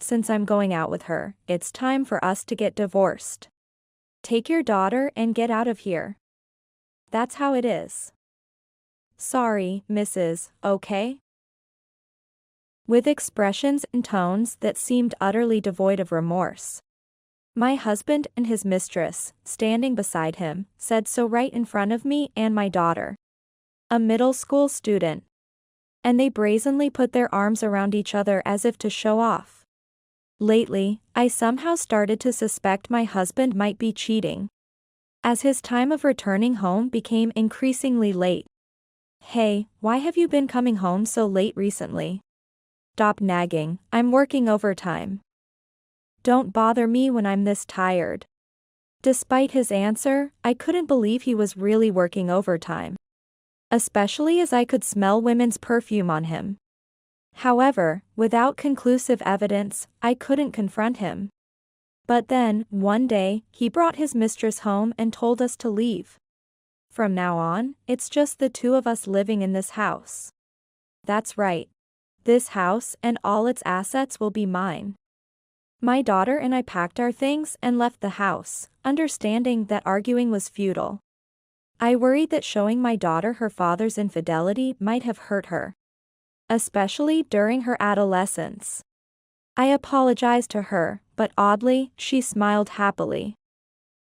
since I'm going out with her, it's time for us to get divorced. Take your daughter and get out of here. That's how it is. Sorry, Mrs., okay? With expressions and tones that seemed utterly devoid of remorse. My husband and his mistress, standing beside him, said so right in front of me and my daughter, a middle school student. And they brazenly put their arms around each other as if to show off. Lately, I somehow started to suspect my husband might be cheating, as his time of returning home became increasingly late. Hey, why have you been coming home so late recently? Stop nagging, I'm working overtime. Don't bother me when I'm this tired. Despite his answer, I couldn't believe he was really working overtime, especially as I could smell women's perfume on him. However, without conclusive evidence, I couldn't confront him. But then, one day, he brought his mistress home and told us to leave. From now on, it's just the two of us living in this house. That's right. This house and all its assets will be mine. My daughter and I packed our things and left the house, understanding that arguing was futile. I worried that showing my daughter her father's infidelity might have hurt her, especially during her adolescence. I apologized to her, but oddly, she smiled happily.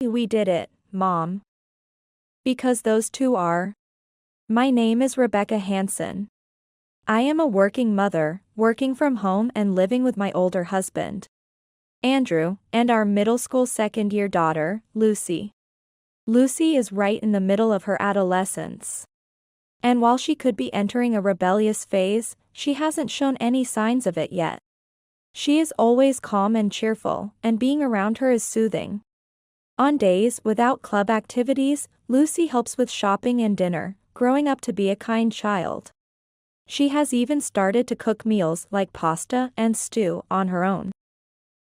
We did it, Mom. Because those two are. My name is Rebecca Hansen. I am a working mother, working from home and living with my older husband, Andrew, and our middle school second-year daughter, Lucy. Lucy is right in the middle of her adolescence. And while she could be entering a rebellious phase, she hasn't shown any signs of it yet. She is always calm and cheerful, and being around her is soothing. On days without club activities, Lucy helps with shopping and dinner, growing up to be a kind child. She has even started to cook meals like pasta and stew on her own,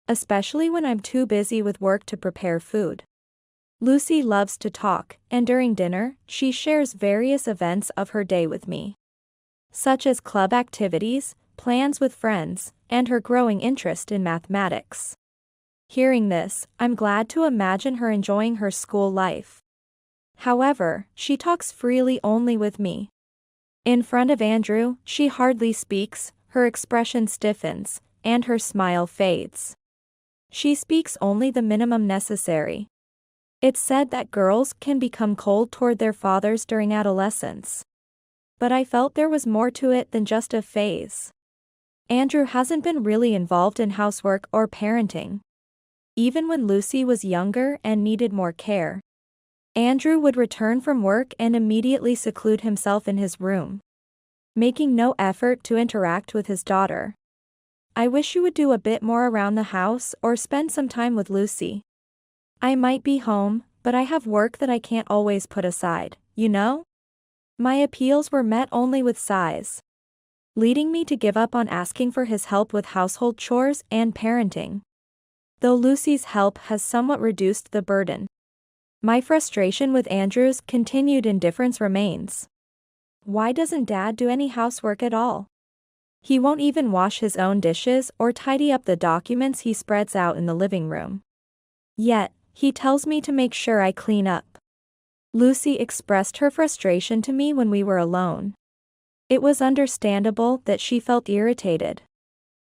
especially when I'm too busy with work to prepare food. Lucy loves to talk, and during dinner, she shares various events of her day with me, such as club activities, plans with friends, and her growing interest in mathematics. Hearing this, I'm glad to imagine her enjoying her school life. However, she talks freely only with me. In front of Andrew, she hardly speaks, her expression stiffens, and her smile fades. She speaks only the minimum necessary. It's said that girls can become cold toward their fathers during adolescence. But I felt there was more to it than just a phase. Andrew hasn't been really involved in housework or parenting. Even when Lucy was younger and needed more care, Andrew would return from work and immediately seclude himself in his room, making no effort to interact with his daughter. I wish you would do a bit more around the house or spend some time with Lucy. I might be home, but I have work that I can't always put aside, you know? My appeals were met only with sighs, leading me to give up on asking for his help with household chores and parenting. Though Lucy's help has somewhat reduced the burden, my frustration with Andrew's continued indifference remains. Why doesn't Dad do any housework at all? He won't even wash his own dishes or tidy up the documents he spreads out in the living room. Yet, he tells me to make sure I clean up. Lucy expressed her frustration to me when we were alone. It was understandable that she felt irritated.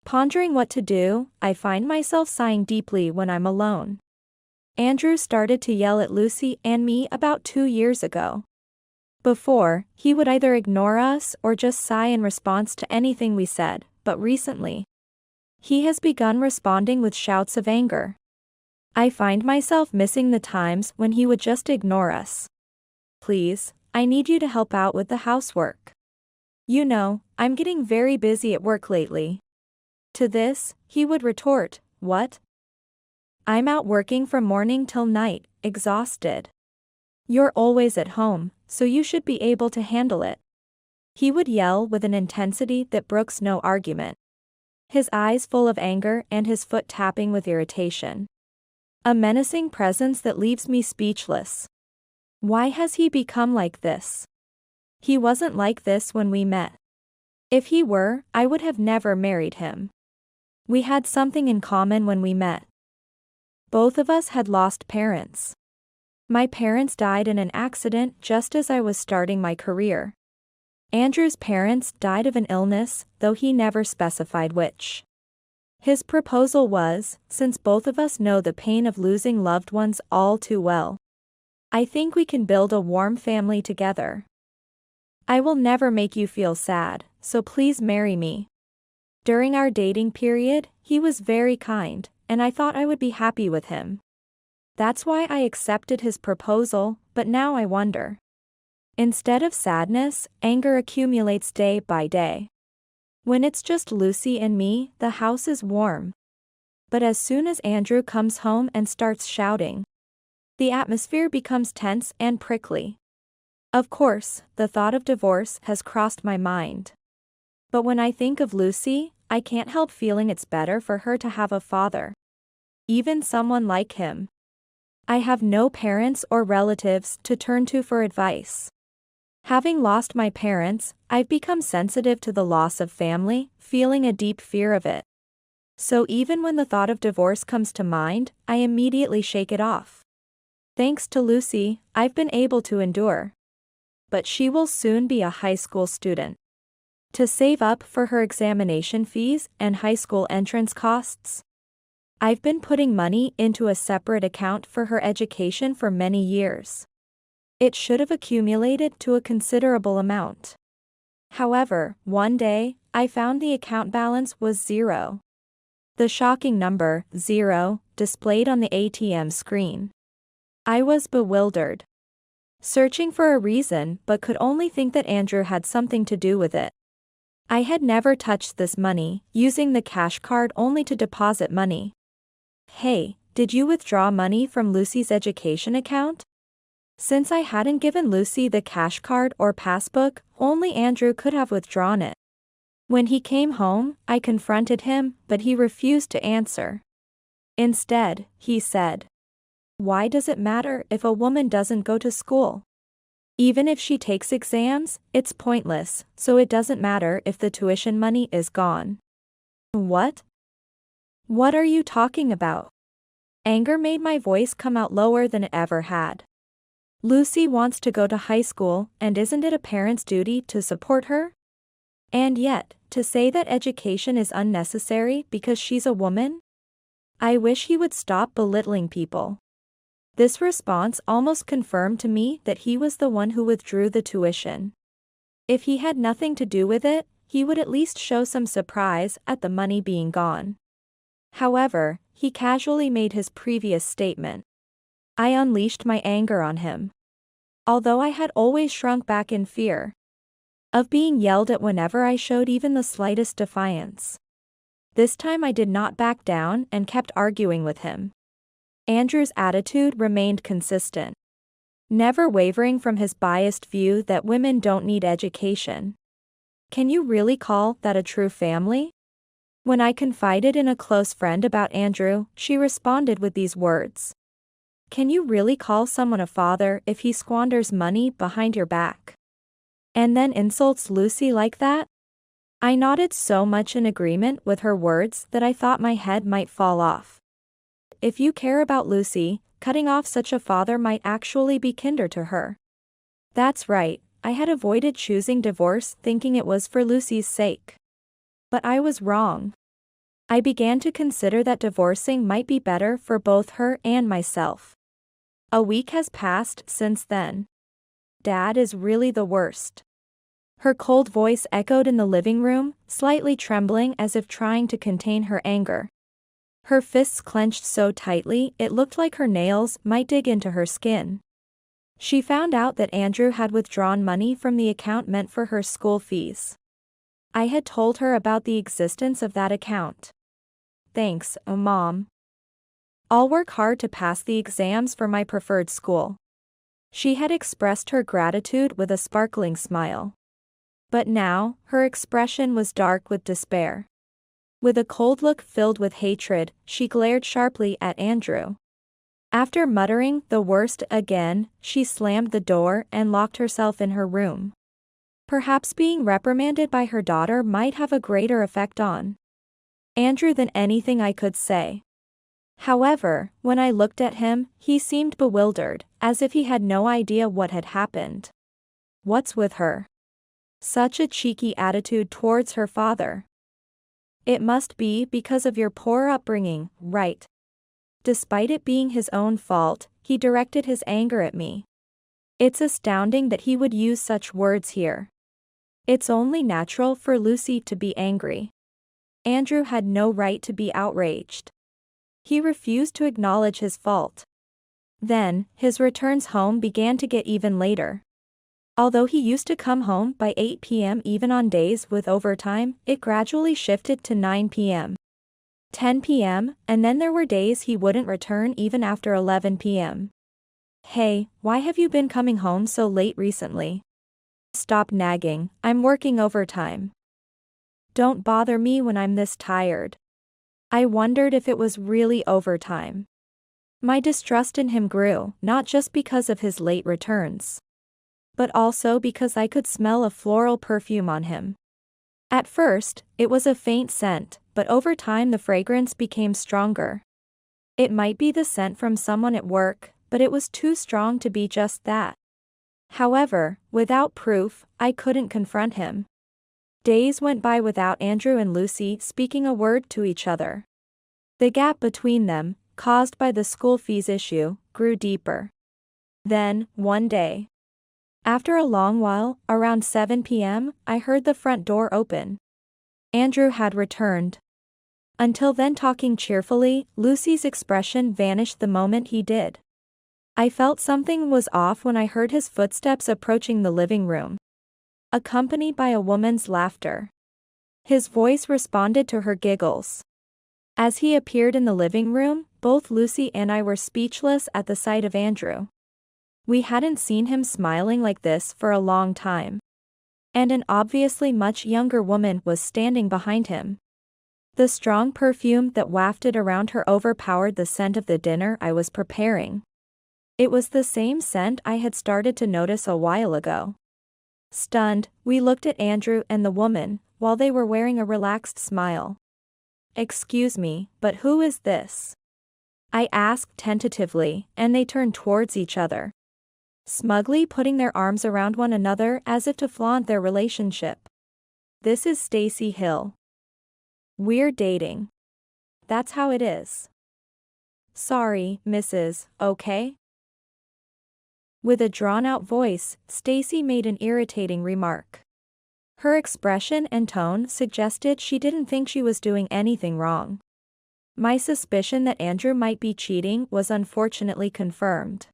Pondering what to do, I find myself sighing deeply when I'm alone. Andrew started to yell at Lucy and me about 2 years ago. Before, he would either ignore us or just sigh in response to anything we said, but recently, he has begun responding with shouts of anger. I find myself missing the times when he would just ignore us. Please, I need you to help out with the housework. You know, I'm getting very busy at work lately. To this, he would retort, what? I'm out working from morning till night, exhausted. You're always at home, so you should be able to handle it. He would yell with an intensity that brooks no argument, his eyes full of anger and his foot tapping with irritation. A menacing presence that leaves me speechless. Why has he become like this? He wasn't like this when we met. If he were, I would have never married him. We had something in common when we met. Both of us had lost parents. My parents died in an accident just as I was starting my career. Andrew's parents died of an illness, though he never specified which. His proposal was, since both of us know the pain of losing loved ones all too well, I think we can build a warm family together. I will never make you feel sad, so please marry me. During our dating period, he was very kind, and I thought I would be happy with him. That's why I accepted his proposal, but now I wonder. Instead of sadness, anger accumulates day by day. When it's just Lucy and me, the house is warm. But as soon as Andrew comes home and starts shouting, the atmosphere becomes tense and prickly. Of course, the thought of divorce has crossed my mind. But when I think of Lucy, I can't help feeling it's better for her to have a father. Even someone like him. I have no parents or relatives to turn to for advice. Having lost my parents, I've become sensitive to the loss of family, feeling a deep fear of it. So even when the thought of divorce comes to mind, I immediately shake it off. Thanks to Lucy, I've been able to endure. But she will soon be a high school student. To save up for her examination fees and high school entrance costs, I've been putting money into a separate account for her education for many years. It should have accumulated to a considerable amount. However, one day, I found the account balance was 0. The shocking number, 0, displayed on the ATM screen. I was bewildered. Searching for a reason but could only think that Andrew had something to do with it. I had never touched this money, using the cash card only to deposit money. Hey, did you withdraw money from Lucy's education account? Since I hadn't given Lucy the cash card or passbook, only Andrew could have withdrawn it. When he came home, I confronted him, but he refused to answer. Instead, he said, "Why does it matter if a woman doesn't go to school? Even if she takes exams, it's pointless, so it doesn't matter if the tuition money is gone." What? What are you talking about? Anger made my voice come out lower than it ever had. Lucy wants to go to high school, and isn't it a parent's duty to support her? And yet, to say that education is unnecessary because she's a woman? I wish he would stop belittling people. This response almost confirmed to me that he was the one who withdrew the tuition. If he had nothing to do with it, he would at least show some surprise at the money being gone. However, he casually made his previous statement. I unleashed my anger on him. Although I had always shrunk back in fear of being yelled at whenever I showed even the slightest defiance. This time I did not back down and kept arguing with him. Andrew's attitude remained consistent, never wavering from his biased view that women don't need education. Can you really call that a true family? When I confided in a close friend about Andrew, she responded with these words. Can you really call someone a father if he squanders money behind your back? And then insults Lucy like that? I nodded so much in agreement with her words that I thought my head might fall off. If you care about Lucy, cutting off such a father might actually be kinder to her. That's right, I had avoided choosing divorce thinking it was for Lucy's sake. But I was wrong. I began to consider that divorcing might be better for both her and myself. A week has passed since then. Dad is really the worst. Her cold voice echoed in the living room, slightly trembling as if trying to contain her anger. Her fists clenched so tightly it looked like her nails might dig into her skin. She found out that Andrew had withdrawn money from the account meant for her school fees. I had told her about the existence of that account. Thanks, Mom. I'll work hard to pass the exams for my preferred school. She had expressed her gratitude with a sparkling smile. But now, her expression was dark with despair. With a cold look filled with hatred, she glared sharply at Andrew. After muttering the worst again, she slammed the door and locked herself in her room. Perhaps being reprimanded by her daughter might have a greater effect on Andrew than anything I could say. However, when I looked at him, he seemed bewildered, as if he had no idea what had happened. What's with her? Such a cheeky attitude towards her father. It must be because of your poor upbringing, right? Despite it being his own fault, he directed his anger at me. It's astounding that he would use such words here. It's only natural for Lucy to be angry. Andrew had no right to be outraged. He refused to acknowledge his fault. Then, his returns home began to get even later. Although he used to come home by 8 p.m. even on days with overtime, it gradually shifted to 9 p.m. 10 p.m., and then there were days he wouldn't return even after 11 p.m. Hey, why have you been coming home so late recently? Stop nagging, I'm working overtime. Don't bother me when I'm this tired. I wondered if it was really overtime. My distrust in him grew, not just because of his late returns, but also because I could smell a floral perfume on him. At first, it was a faint scent, but over time the fragrance became stronger. It might be the scent from someone at work, but it was too strong to be just that. However, without proof, I couldn't confront him. Days went by without Andrew and Lucy speaking a word to each other. The gap between them, caused by the school fees issue, grew deeper. Then, one day, after a long while, around 7 p.m., I heard the front door open. Andrew had returned. Until then talking cheerfully, Lucy's expression vanished the moment he did. I felt something was off when I heard his footsteps approaching the living room, accompanied by a woman's laughter. His voice responded to her giggles. As he appeared in the living room, both Lucy and I were speechless at the sight of Andrew. We hadn't seen him smiling like this for a long time. And an obviously much younger woman was standing behind him. The strong perfume that wafted around her overpowered the scent of the dinner I was preparing. It was the same scent I had started to notice a while ago. Stunned, we looked at Andrew and the woman, while they were wearing a relaxed smile. "Excuse me, but who is this?" I asked tentatively, and they turned towards each other, smugly putting their arms around one another as if to flaunt their relationship. "This is Stacy Hill. We're dating. That's how it is. Sorry, Mrs., okay?" With a drawn-out voice, Stacy made an irritating remark. Her expression and tone suggested she didn't think she was doing anything wrong. My suspicion that Andrew might be cheating was unfortunately confirmed.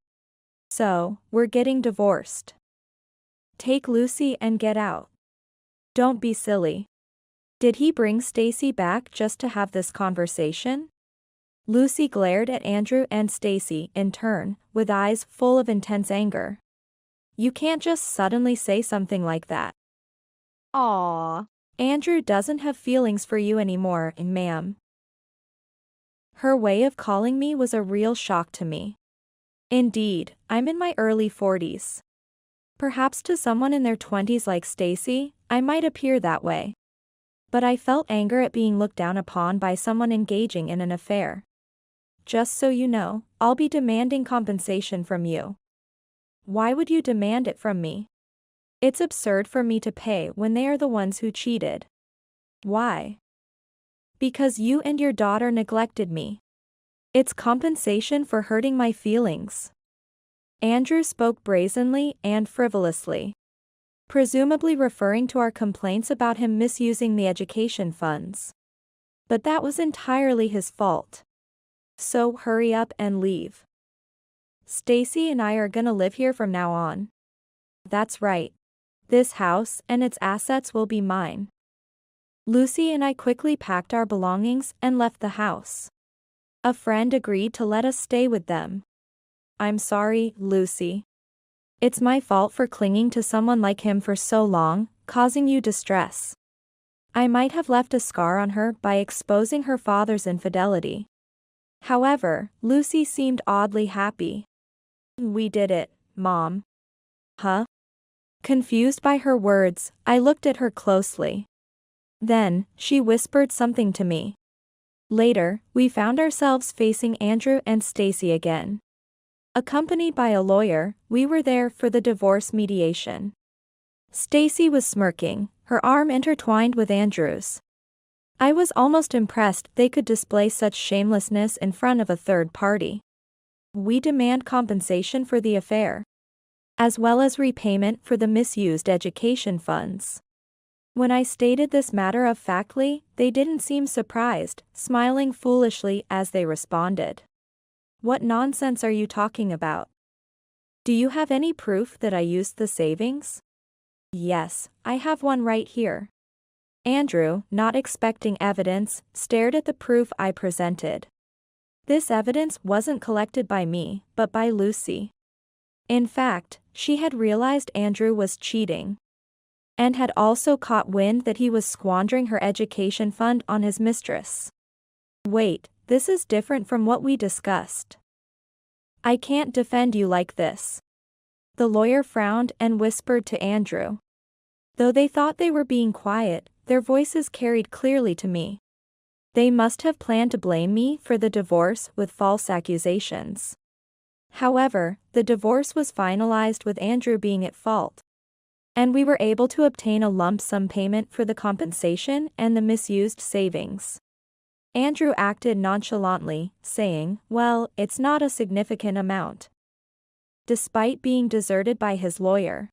"So, we're getting divorced. Take Lucy and get out. Don't be silly." Did he bring Stacy back just to have this conversation? Lucy glared at Andrew and Stacy in turn, with eyes full of intense anger. "You can't just suddenly say something like that. Aww. Andrew doesn't have feelings for you anymore, ma'am." Her way of calling me was a real shock to me. Indeed, I'm in my early 40s. Perhaps to someone in their 20s like Stacy, I might appear that way. But I felt anger at being looked down upon by someone engaging in an affair. "Just so you know, I'll be demanding compensation from you." "Why would you demand it from me? It's absurd for me to pay when they are the ones who cheated." "Why?" "Because you and your daughter neglected me. It's compensation for hurting my feelings." Andrew spoke brazenly and frivolously, presumably referring to our complaints about him misusing the education funds. But that was entirely his fault. So hurry up and leave. Stacy and I are gonna live here from now on. That's right. This house and its assets will be mine. Lucy and I quickly packed our belongings and left the house. A friend agreed to let us stay with them. "I'm sorry, Lucy. It's my fault for clinging to someone like him for so long, causing you distress. I might have left a scar on her by exposing her father's infidelity." However, Lucy seemed oddly happy. "We did it, Mom." "Huh?" Confused by her words, I looked at her closely. Then, she whispered something to me. Later, we found ourselves facing Andrew and Stacy again. Accompanied by a lawyer, we were there for the divorce mediation. Stacy was smirking, her arm intertwined with Andrew's. I was almost impressed they could display such shamelessness in front of a third party. We demand compensation for the affair, as well as repayment for the misused education funds. When I stated this matter-of-factly, they didn't seem surprised, smiling foolishly as they responded. What nonsense are you talking about? Do you have any proof that I used the savings? Yes, I have one right here. Andrew, not expecting evidence, stared at the proof I presented. This evidence wasn't collected by me, but by Lucy. In fact, she had realized Andrew was cheating, and had also caught wind that he was squandering her education fund on his mistress. Wait, this is different from what we discussed. I can't defend you like this. The lawyer frowned and whispered to Andrew. Though they thought they were being quiet, their voices carried clearly to me. They must have planned to blame me for the divorce with false accusations. However, the divorce was finalized with Andrew being at fault, and we were able to obtain a lump sum payment for the compensation and the misused savings. Andrew acted nonchalantly, saying, "Well, it's not a significant amount." Despite being deserted by his lawyer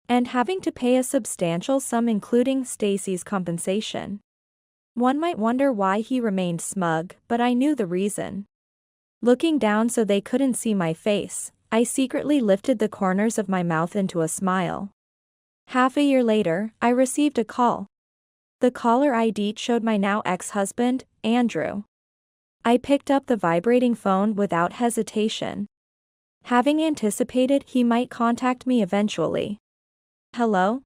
and having to pay a substantial sum including Stacy's compensation. One might wonder why he remained smug, but I knew the reason. Looking down so they couldn't see my face, I secretly lifted the corners of my mouth into a smile. Half a year later, I received a call. The caller ID showed my now ex-husband, Andrew. I picked up the vibrating phone without hesitation, having anticipated he might contact me eventually. Hello?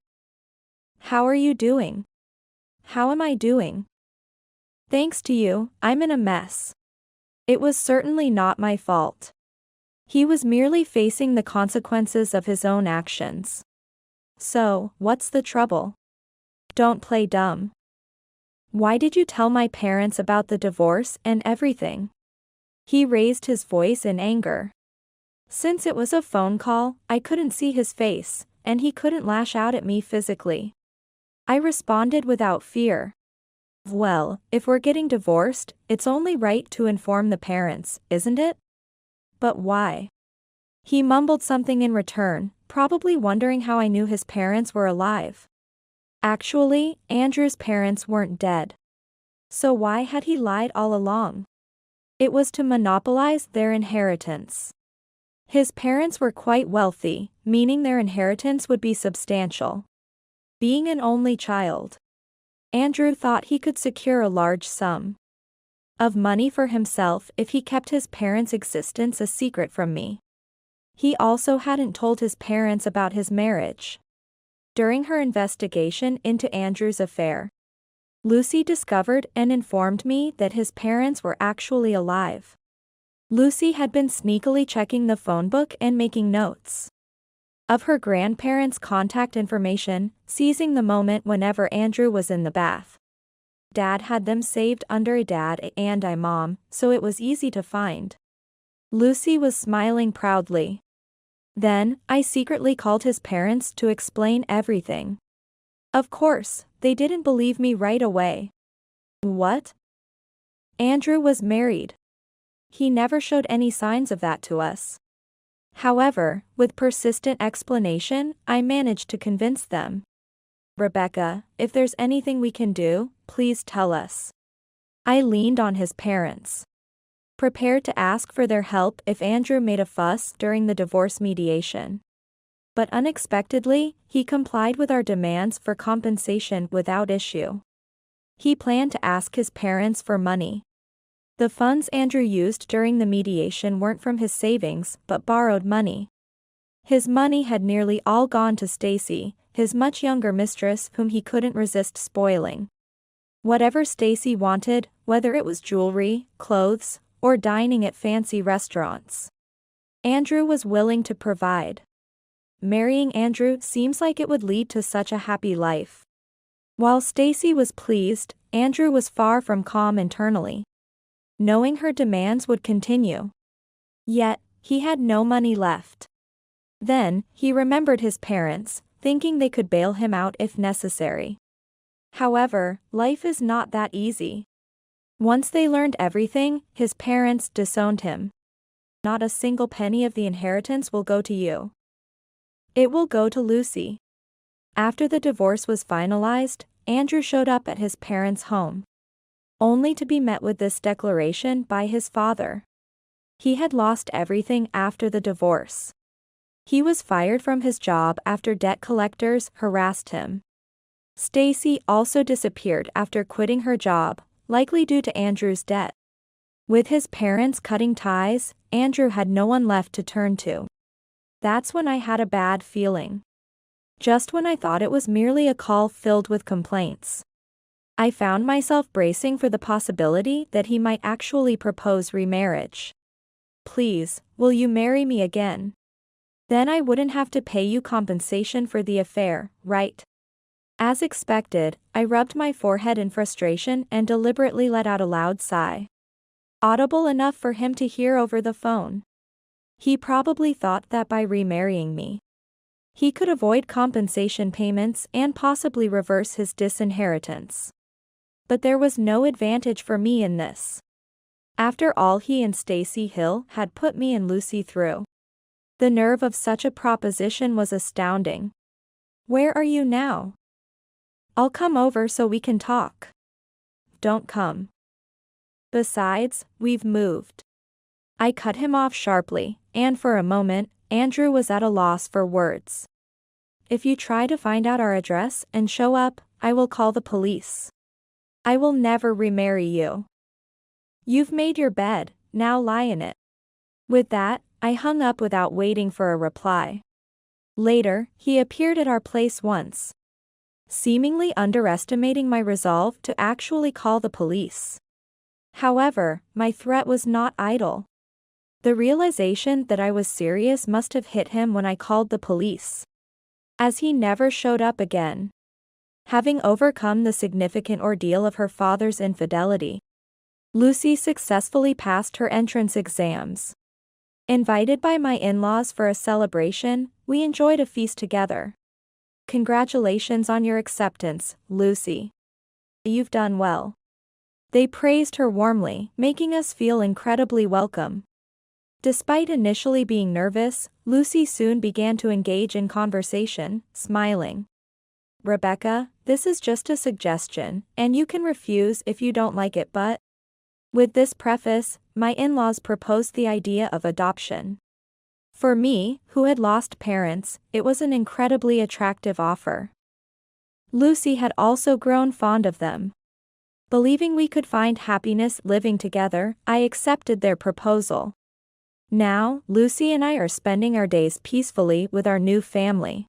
How are you doing? How am I doing? Thanks to you, I'm in a mess. It was certainly not my fault. He was merely facing the consequences of his own actions. So, what's the trouble? Don't play dumb. Why did you tell my parents about the divorce and everything? He raised his voice in anger. Since it was a phone call, I couldn't see his face, and he couldn't lash out at me physically. I responded without fear. Well, if we're getting divorced, it's only right to inform the parents, isn't it? But why? He mumbled something in return, probably wondering how I knew his parents were alive. Actually, Andrew's parents weren't dead. So why had he lied all along? It was to monopolize their inheritance. His parents were quite wealthy, meaning their inheritance would be substantial. Being an only child, Andrew thought he could secure a large sum of money for himself if he kept his parents' existence a secret from me. He also hadn't told his parents about his marriage. During her investigation into Andrew's affair, Lucy discovered and informed me that his parents were actually alive. Lucy had been sneakily checking the phone book and making notes of her grandparents' contact information, seizing the moment whenever Andrew was in the bath. Dad had them saved under a dad and a mom, so it was easy to find. Lucy was smiling proudly. Then, I secretly called his parents to explain everything. Of course, they didn't believe me right away. What? Andrew was married. He never showed any signs of that to us. However, with persistent explanation, I managed to convince them. Rebecca, if there's anything we can do, please tell us. I leaned on his parents, prepared to ask for their help if Andrew made a fuss during the divorce mediation. But unexpectedly, he complied with our demands for compensation without issue. He planned to ask his parents for money. The funds Andrew used during the mediation weren't from his savings, but borrowed money. His money had nearly all gone to Stacy, his much younger mistress whom he couldn't resist spoiling. Whatever Stacy wanted, whether it was jewelry, clothes, or dining at fancy restaurants, Andrew was willing to provide. Marrying Andrew seems like it would lead to such a happy life. While Stacy was pleased, Andrew was far from calm internally, knowing her demands would continue. Yet, he had no money left. Then, he remembered his parents, thinking they could bail him out if necessary. However, life is not that easy. Once they learned everything, his parents disowned him. Not a single penny of the inheritance will go to you. It will go to Lucy. After the divorce was finalized, Andrew showed up at his parents' home, only to be met with this declaration by his father. He had lost everything after the divorce. He was fired from his job after debt collectors harassed him. Stacy also disappeared after quitting her job, likely due to Andrew's debt. With his parents cutting ties, Andrew had no one left to turn to. That's when I had a bad feeling. Just when I thought it was merely a call filled with complaints, I found myself bracing for the possibility that he might actually propose remarriage. Please, will you marry me again? Then I wouldn't have to pay you compensation for the affair, right? As expected, I rubbed my forehead in frustration and deliberately let out a loud sigh, audible enough for him to hear over the phone. He probably thought that by remarrying me, he could avoid compensation payments and possibly reverse his disinheritance. But there was no advantage for me in this. After all he and Stacy Hill had put me and Lucy through, the nerve of such a proposition was astounding. Where are you now? I'll come over so we can talk. Don't come. Besides, we've moved. I cut him off sharply, and for a moment, Andrew was at a loss for words. If you try to find out our address and show up, I will call the police. I will never remarry you. You've made your bed, now lie in it. With that, I hung up without waiting for a reply. Later, he appeared at our place once, seemingly underestimating my resolve to actually call the police. However, my threat was not idle. The realization that I was serious must have hit him when I called the police, as he never showed up again. Having overcome the significant ordeal of her father's infidelity, Lucy successfully passed her entrance exams. Invited by my in-laws for a celebration, we enjoyed a feast together. Congratulations on your acceptance, Lucy. You've done well. They praised her warmly, making us feel incredibly welcome. Despite initially being nervous, Lucy soon began to engage in conversation, smiling. Rebecca, this is just a suggestion, and you can refuse if you don't like it, but... With this preface, my in-laws proposed the idea of adoption. For me, who had lost parents, it was an incredibly attractive offer. Lucy had also grown fond of them. Believing we could find happiness living together, I accepted their proposal. Now, Lucy and I are spending our days peacefully with our new family.